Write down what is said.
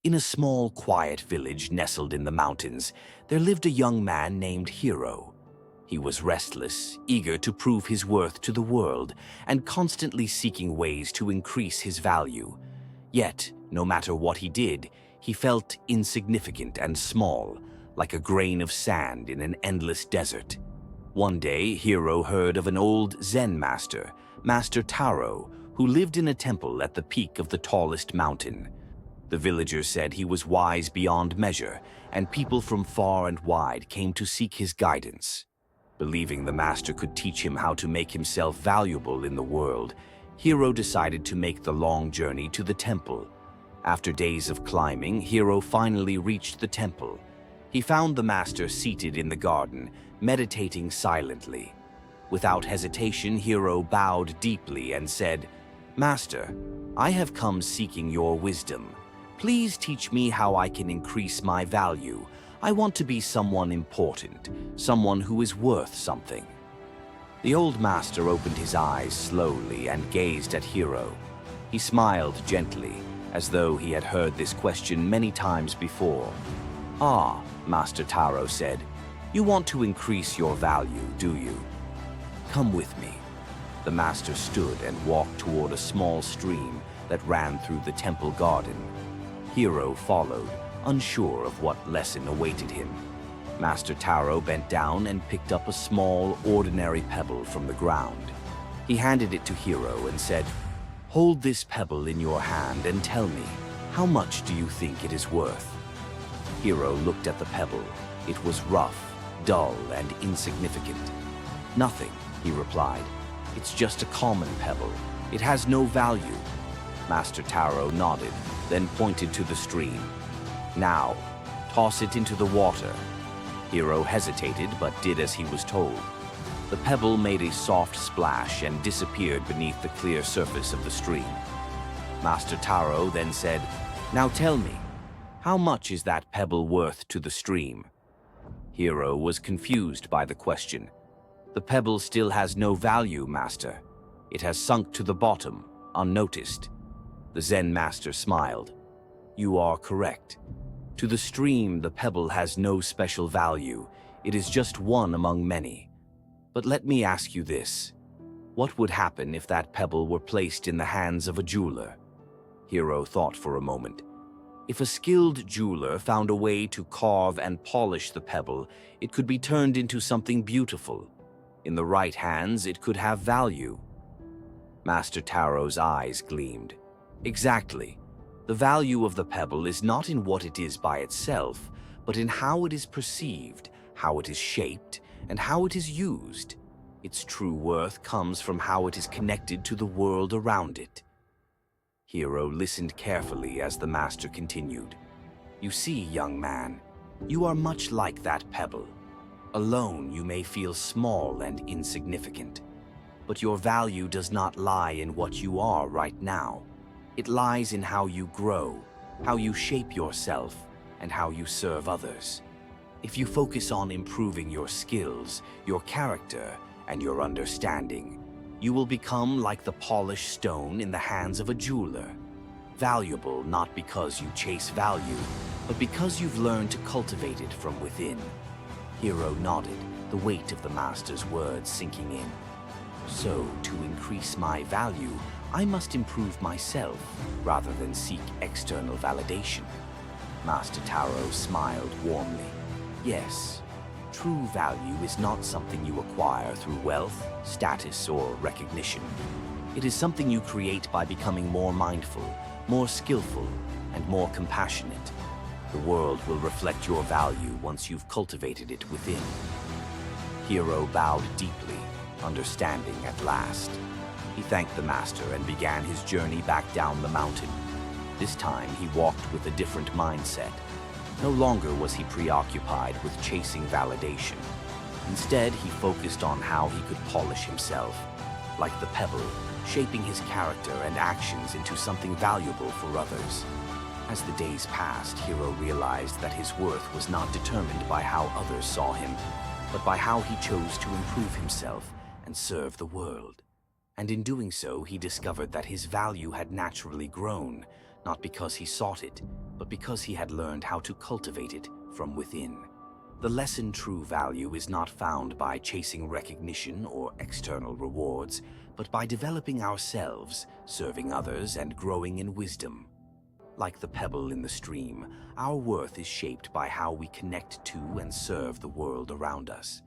In a small, quiet village nestled in the mountains, there lived a young man named Hero. He was restless, eager to prove his worth to the world, and constantly seeking ways to increase his value. Yet, no matter what he did, he felt insignificant and small, like a grain of sand in an endless desert. One day, Hero heard of an old Zen master, Master Taro, who lived in a temple at the peak of the tallest mountain. The villagers said he was wise beyond measure, and people from far and wide came to seek his guidance. Believing the master could teach him how to make himself valuable in the world, Hero decided to make the long journey to the temple. After days of climbing, Hero finally reached the temple. He found the master seated in the garden, meditating silently. Without hesitation, Hero bowed deeply and said, "Master, I have come seeking your wisdom. Please teach me how I can increase my value. I want to be someone important, someone who is worth something." The old master opened his eyes slowly and gazed at Hero. He smiled gently, as though he had heard this question many times before. "Ah," Master Taro said, "you want to increase your value, do you? Come with me." The master stood and walked toward a small stream that ran through the temple garden. Hero followed, unsure of what lesson awaited him. Master Taro bent down and picked up a small, ordinary pebble from the ground. He handed it to Hero and said, "Hold this pebble in your hand and tell me, how much do you think it is worth?" Hero looked at the pebble. It was rough, dull, and insignificant. "Nothing," he replied. "It's just a common pebble. It has no value." Master Taro nodded, then pointed to the stream. "Now, toss it into the water." Hero hesitated but did as he was told. The pebble made a soft splash and disappeared beneath the clear surface of the stream. Master Taro then said, "Now tell me, how much is that pebble worth to the stream?" Hero was confused by the question. "The pebble still has no value, Master. It has sunk to the bottom, unnoticed." The Zen master smiled. "You are correct. To the stream, the pebble has no special value. It is just one among many. But let me ask you this. What would happen if that pebble were placed in the hands of a jeweler?" Hero thought for a moment. If a skilled jeweler found a way to carve and polish the pebble, it could be turned into something beautiful. In the right hands, it could have value. Master Taro's eyes gleamed. "Exactly. The value of the pebble is not in what it is by itself, but in how it is perceived, how it is shaped, and how it is used. Its true worth comes from how it is connected to the world around it." Hero listened carefully as the master continued. "You see, young man, you are much like that pebble. Alone, you may feel small and insignificant. But your value does not lie in what you are right now. It lies in how you grow, how you shape yourself, and how you serve others. If you focus on improving your skills, your character, and your understanding, you will become like the polished stone in the hands of a jeweler. Valuable not because you chase value, but because you've learned to cultivate it from within." Hero nodded, the weight of the master's words sinking in. "So, to increase my value, I must improve myself rather than seek external validation." Master Taro smiled warmly. "Yes, true value is not something you acquire through wealth, status, or recognition. It is something you create by becoming more mindful, more skillful, and more compassionate. The world will reflect your value once you've cultivated it within." Hero bowed deeply, understanding at last. He thanked the master and began his journey back down the mountain. This time he walked with a different mindset. No longer was he preoccupied with chasing validation. Instead, he focused on how he could polish himself, like the pebble, shaping his character and actions into something valuable for others. As the days passed, Hero realized that his worth was not determined by how others saw him, but by how he chose to improve himself and serve the world. And in doing so, he discovered that his value had naturally grown, not because he sought it, but because he had learned how to cultivate it from within. The lesson true value is not found by chasing recognition or external rewards, but by developing ourselves, serving others, and growing in wisdom. Like the pebble in the stream, our worth is shaped by how we connect to and serve the world around us.